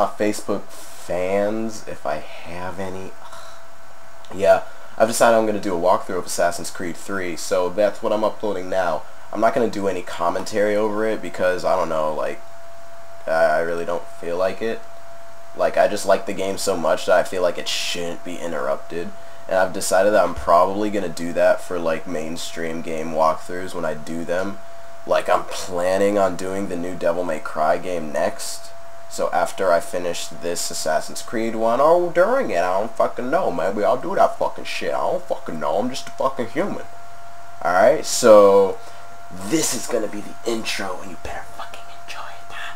Facebook fans, if I have any. Yeah, I've decided I'm going to do a walkthrough of Assassin's Creed 3, so that's what I'm uploading now. I'm not going to do any commentary over it because, I don't know, like, I really don't feel like it. Like, I just like the game so much that I feel like it shouldn't be interrupted. And I've decided that I'm probably going to do that for, like, mainstream game walkthroughs when I do them. Like, I'm planning on doing the new Devil May Cry game next. So after I finish this Assassin's Creed one, or during it, I don't fucking know. Maybe I'll do that fucking shit. I don't fucking know. I'm just a fucking human. Alright, so this is going to be the intro, and you better fucking enjoy it, man.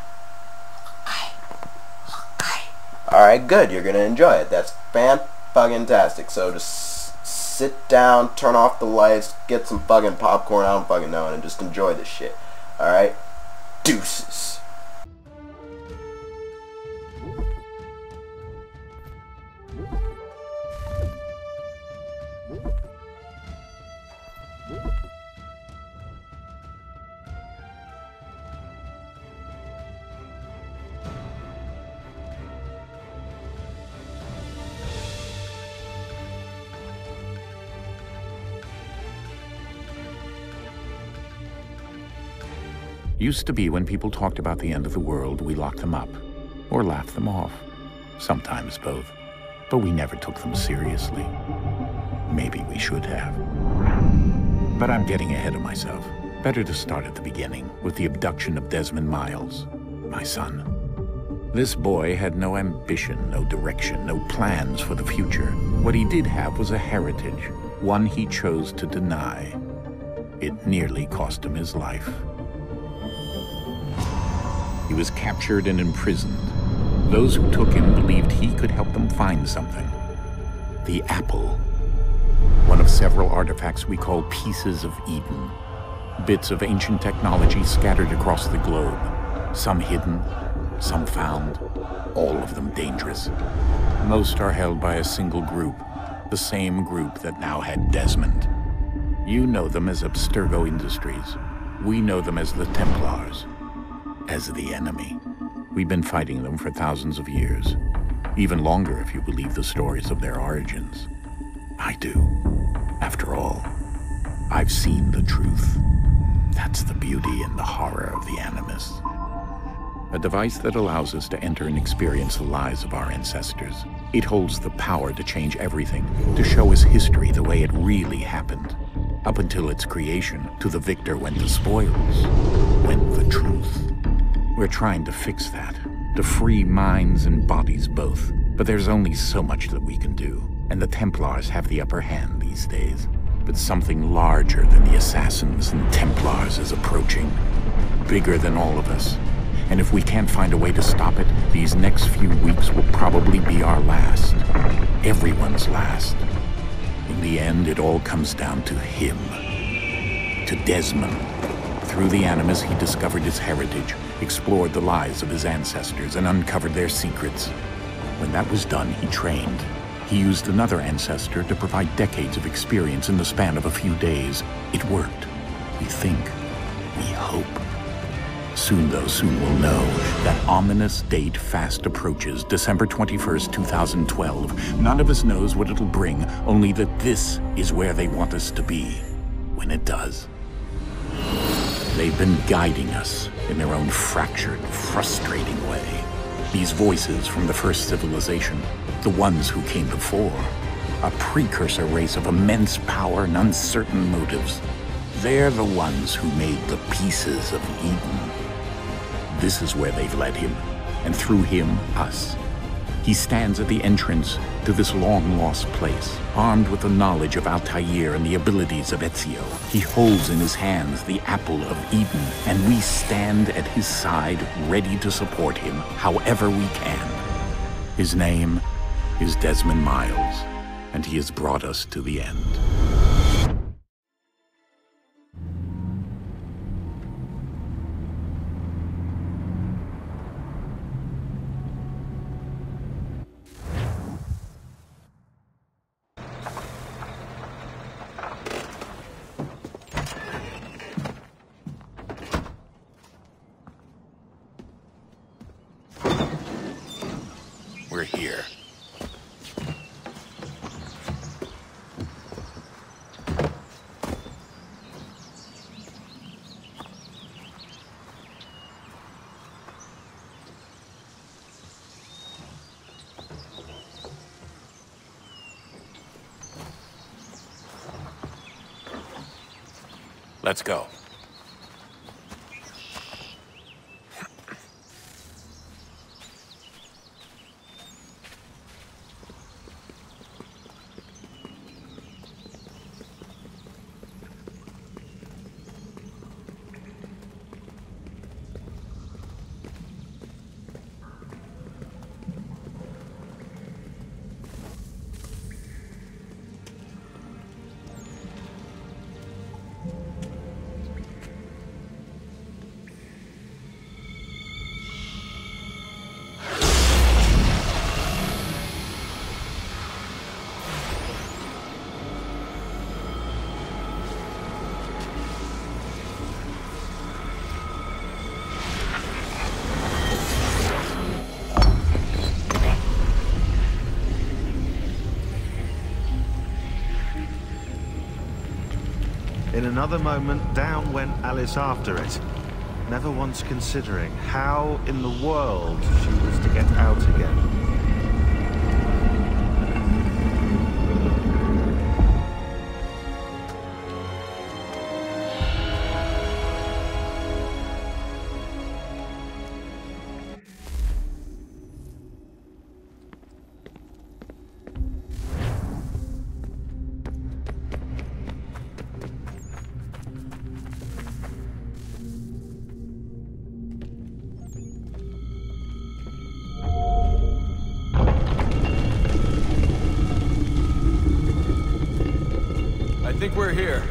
Alright, good. You're going to enjoy it. That's fan-fucking-tastic. So just sit down, turn off the lights, get some fucking popcorn, I don't fucking know, and just enjoy this shit. Alright? Deuces. Used to be when people talked about the end of the world, we locked them up, or laughed them off. Sometimes both. But we never took them seriously. Maybe we should have. But I'm getting ahead of myself. Better to start at the beginning, with the abduction of Desmond Miles, my son. This boy had no ambition, no direction, no plans for the future. What he did have was a heritage, one he chose to deny. It nearly cost him his life. He was captured and imprisoned. Those who took him believed he could help them find something. The apple. One of several artifacts we call Pieces of Eden. Bits of ancient technology scattered across the globe. Some hidden, some found, all of them dangerous. Most are held by a single group, the same group that now had Desmond. You know them as Abstergo Industries. We know them as the Templars. As the enemy. We've been fighting them for thousands of years. Even longer if you believe the stories of their origins. I do. After all, I've seen the truth. That's the beauty and the horror of the Animus. A device that allows us to enter and experience the lives of our ancestors. It holds the power to change everything, to show us history the way it really happened. Up until its creation, to the victor went the spoils, went the truth. We're trying to fix that, to free minds and bodies both. But there's only so much that we can do, and the Templars have the upper hand these days. But something larger than the Assassins and Templars is approaching, bigger than all of us. And if we can't find a way to stop it, these next few weeks will probably be our last. Everyone's last. In the end, it all comes down to him. To Desmond. Through the Animus, he discovered his heritage, explored the lives of his ancestors, and uncovered their secrets. When that was done, he trained. He used another ancestor to provide decades of experience in the span of a few days. It worked. We think. We hope. Soon, though, soon we'll know. That ominous date fast approaches, December 21st, 2012. None of us knows what it'll bring, only that this is where they want us to be, when it does. They've been guiding us in their own fractured, frustrating way. These voices from the first civilization, the ones who came before, a precursor race of immense power and uncertain motives. They're the ones who made the Pieces of Eden. This is where they've led him, and through him, us. He stands at the entrance to this long-lost place, armed with the knowledge of Altair and the abilities of Ezio. He holds in his hands the Apple of Eden, and we stand at his side, ready to support him however we can. His name is Desmond Miles, and he has brought us to the end. Let's go. In another moment, down went Alice after it, never once considering how in the world she was to get out again. I think we're here.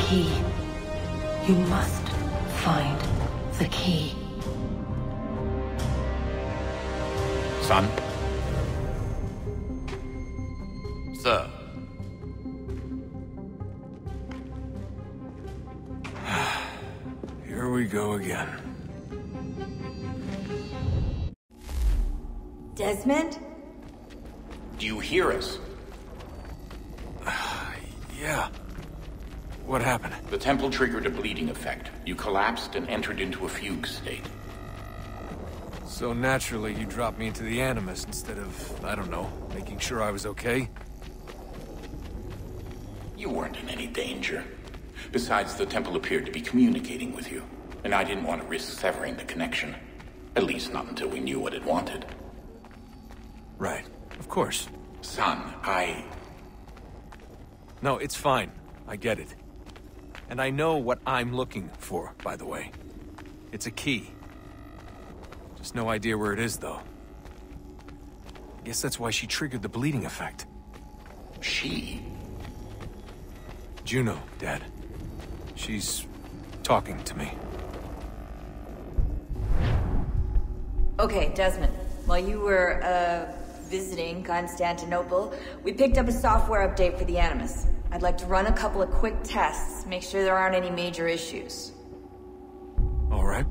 Key. You must find the key. Son? Sir. Here we go again. Desmond? Do you hear us? Yeah. What happened? The temple triggered a bleeding effect. You collapsed and entered into a fugue state. So naturally, you dropped me into the Animus instead of, I don't know, making sure I was okay? You weren't in any danger. Besides, the temple appeared to be communicating with you, and I didn't want to risk severing the connection. At least not until we knew what it wanted. Right. Of course. Son, No, it's fine. I get it. And I know what I'm looking for, by the way. It's a key. Just no idea where it is, though. I guess that's why she triggered the bleeding effect. She? Juno, Dad. She's talking to me. Okay, Desmond. While you were, visiting Constantinople, we picked up a software update for the Animus. I'd like to run a couple of quick tests, make sure there aren't any major issues. All right.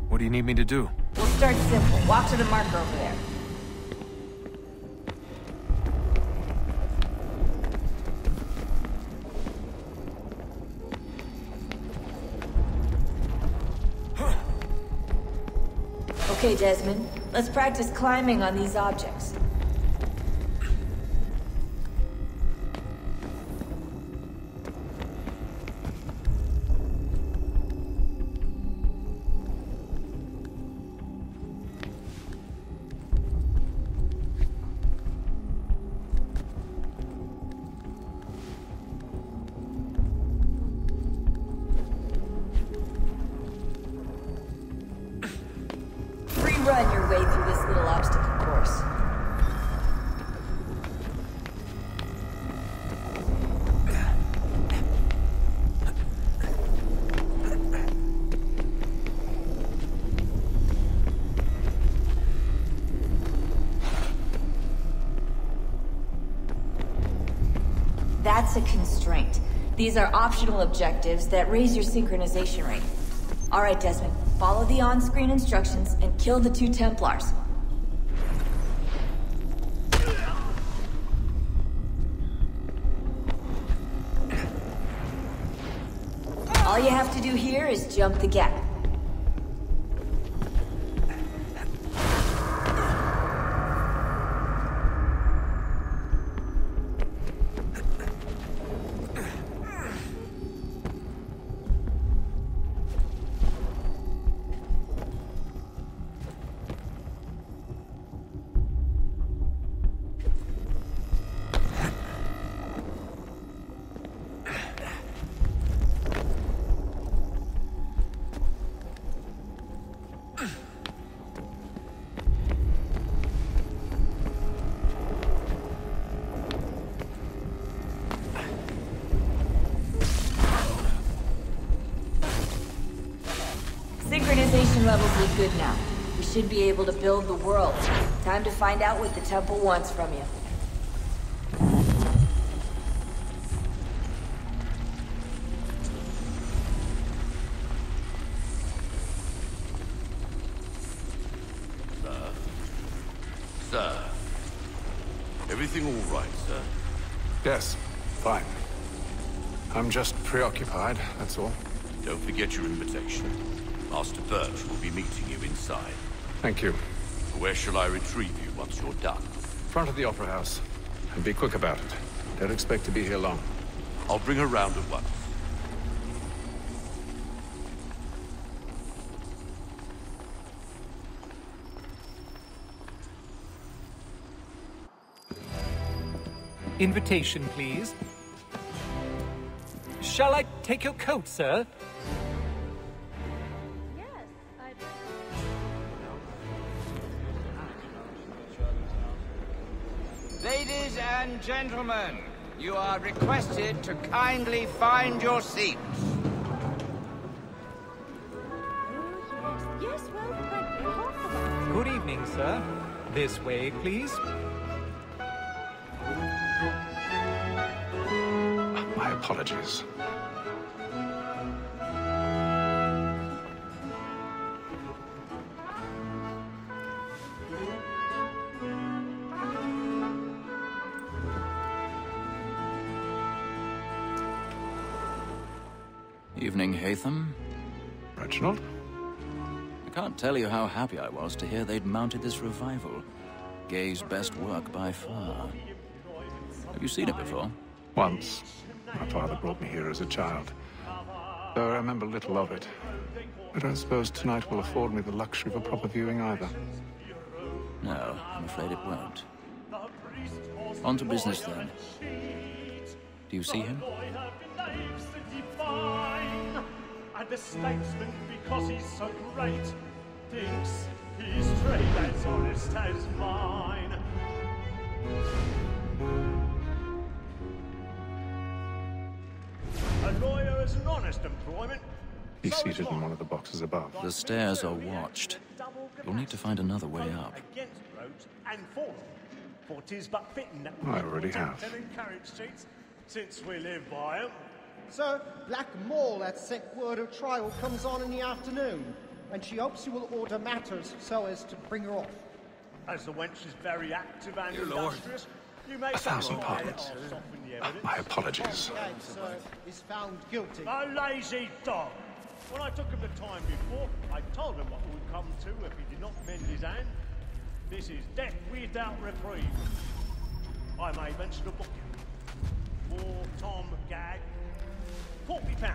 What do you need me to do? We'll start simple. Walk to the marker over there. Okay, Desmond. Let's practice climbing on these objects. Run your way through this little obstacle course. That's a constraint. These are optional objectives that raise your synchronization rate. All right, Desmond. Follow the on-screen instructions and kill the 2 Templars. All you have to do here is jump the gap. Synchronization levels look good now. We should be able to build the world. Time to find out what the temple wants from you. Sir. Everything all right, sir? Yes, fine. I'm just preoccupied, that's all. Don't forget your invitation. Master Birch will be meeting you inside. Thank you. Where shall I retrieve you once you're done? Front of the Opera House. And be quick about it. Don't expect to be here long. I'll bring her round at once. Invitation, please. Shall I take your coat, sir? Ladies and gentlemen, you are requested to kindly find your seats. Yes, well, thank you. Half of us. Good evening, sir. This way, please. My apologies. Evening, Haytham. Reginald? I can't tell you how happy I was to hear they'd mounted this revival. Gay's best work by far. Have you seen it before? Once. My father brought me here as a child. Though I remember little of it. I don't suppose tonight will afford me the luxury of a proper viewing either. No, I'm afraid it won't. On to business then. Do you see him? And the statesman, because he's so great, thinks his trade as honest as mine. A lawyer is an honest employment. He's seated in one of the boxes above. The stairs are watched. You'll need to find another way up. Against roads and for them. For 'tis but fitting that I already have. and encourage seats, since we live by 'em. Sir, Black Maul had sent word of trial comes on in the afternoon, and she hopes you will order matters so as to bring her off. As the wench is very active and Dear Lord, industrious, you may 1,000 pardons. My apologies. Sir is found guilty. A lazy dog. When I took him the time before, I told him what would come to if he did not mend his hand. This is death without reprieve. I may mention a book. For Tom Gag, £40.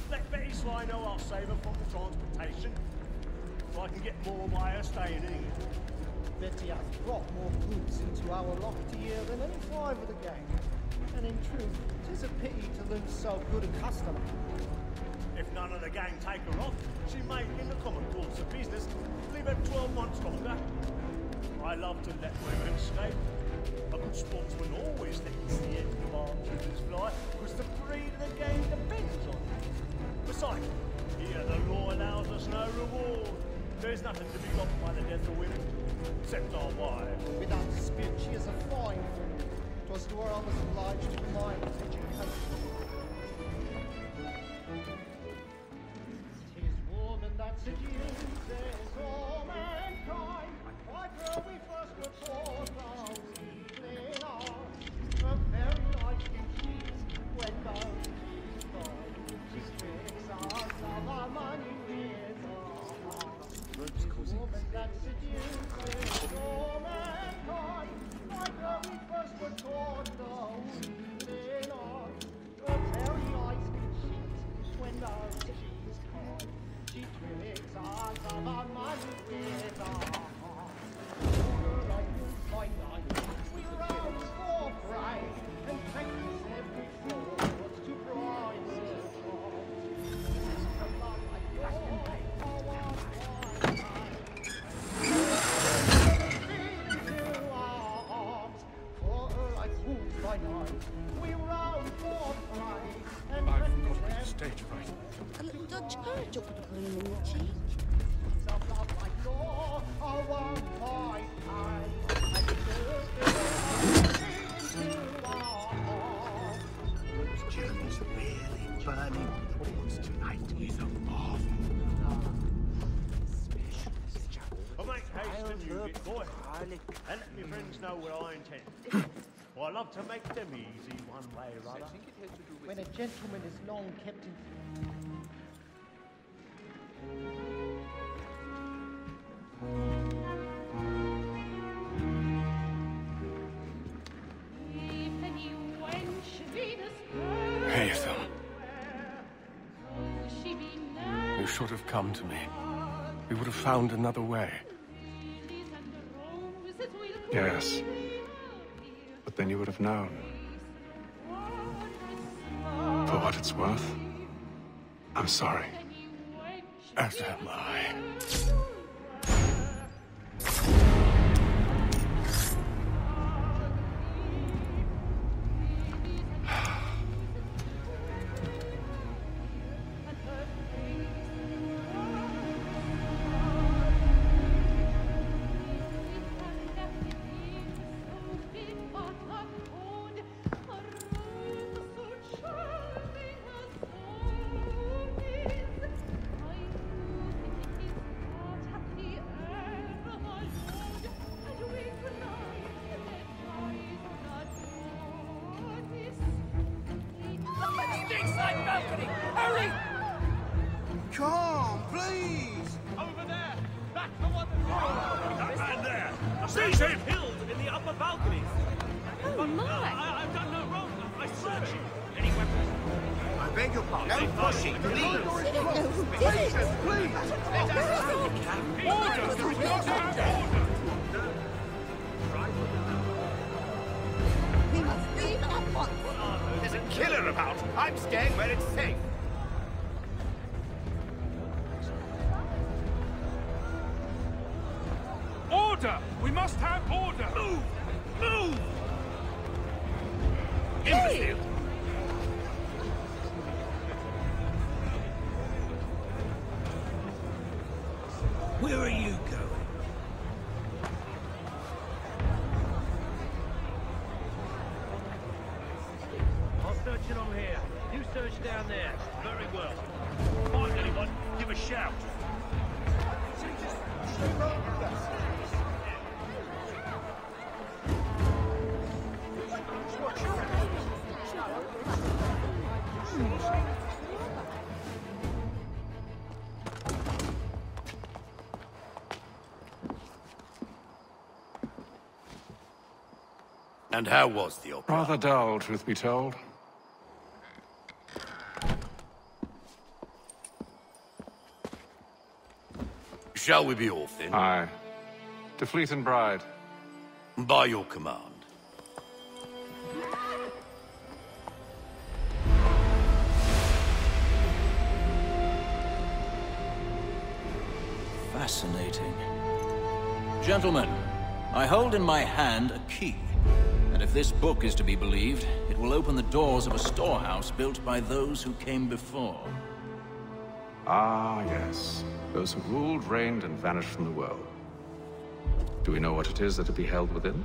Let Betty Sly know I'll save her from the transportation, so I can get more by her staying in England. Betty has brought more goods into our locked year than any five of the gang. And in truth, 'tis a pity to lose so good a customer. If none of the gang take her off, she may, in the common course of business, leave her 12 months longer. I love to let women escape. A good sportsman always thinks the end of archers fly, because the breed of the game depends on it. Besides, here the law allows us no reward. There's nothing to be got by the death of women, except our wives. Without dispute, she is a fine fool. 'Twas to her I was obliged to remind education. 'Tis woman that seduces all mankind. Why, girl, we first were taught our evening hours. A very nice she's when those she's gone. She tricks us of our money with our hearts. 'Tis woman that seduces all mankind. Why, girl, we first were taught those evening hours. A very nice she's when those she's gone. She tricks us of our money with our hearts. We rouse for prey and practice every fraud to private cause. From love like by night, we rouse for prey and I've got to get the stage right. A little Dutch courage up the cream in the cheek. some love like law, I won't fight Those Germans really burning the boards tonight is a marvel. I'll make haste and you get boy, and let me friends know what I intend. Well, I love to make them easy one way or other. when a gentleman is long kept in. Hey, Ethel. You should have come to me. We would have found another way. Yes. But then you would have known. For what it's worth, I'm sorry. As am I. Come, please! Over there! Back the one that man there! Seize him! Killed in the upper balconies! Oh, my! I've done no wrong. I searched. Any weapons? I beg your pardon. No pushing, please! I don't know who did it! Please! Let us order! There is no order! We must leave at once! There's a killer about! I'm staying where it's safe! Order! We must have order! Move! Move! Hey! Imbecile! Where are you going? I'll search along here. You search down there. Very well. Find anyone, give a shout. And how was the opera? Rather dull, truth be told. Shall we be off then? Aye. To Fleet and Bride. By your command. Fascinating. Gentlemen, I hold in my hand a key. And if this book is to be believed, it will open the doors of a storehouse built by those who came before. Ah, yes. Those who ruled, reigned, and vanished from the world. Do we know what it is that will be held within?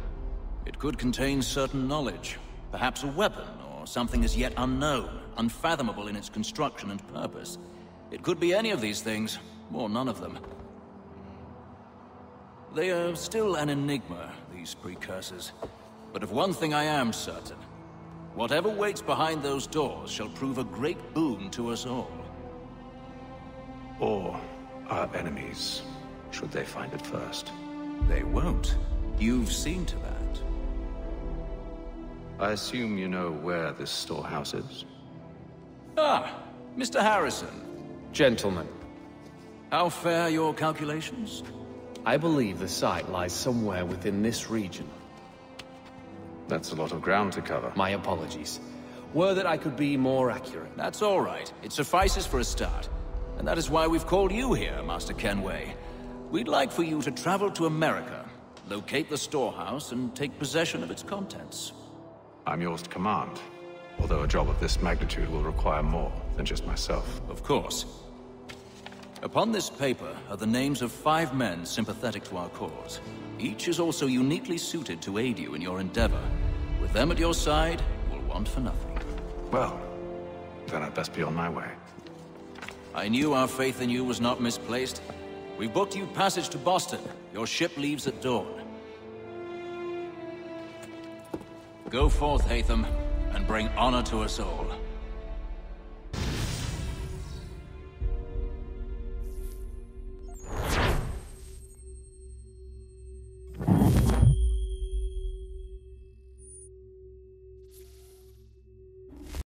It could contain certain knowledge. Perhaps a weapon, or something as yet unknown, unfathomable in its construction and purpose. It could be any of these things, or none of them. They are still an enigma, these precursors. But of one thing I am certain. Whatever waits behind those doors shall prove a great boon to us all. Or our enemies, should they find it first. They won't. You've seen to that. I assume you know where this storehouse is? Ah, Mr. Harrison. Gentlemen. How fare your calculations? I believe the site lies somewhere within this region. That's a lot of ground to cover. My apologies. Were that I could be more accurate. That's all right. It suffices for a start. And that is why we've called you here, Master Kenway. We'd like for you to travel to America, locate the storehouse, and take possession of its contents. I'm yours to command. Although a job of this magnitude will require more than just myself. Of course. Upon this paper are the names of 5 men sympathetic to our cause. Each is also uniquely suited to aid you in your endeavor. With them at your side, you will want for nothing. Well, then I'd best be on my way. I knew our faith in you was not misplaced. We booked you passage to Boston. Your ship leaves at dawn. Go forth, Hatham, and bring honor to us all.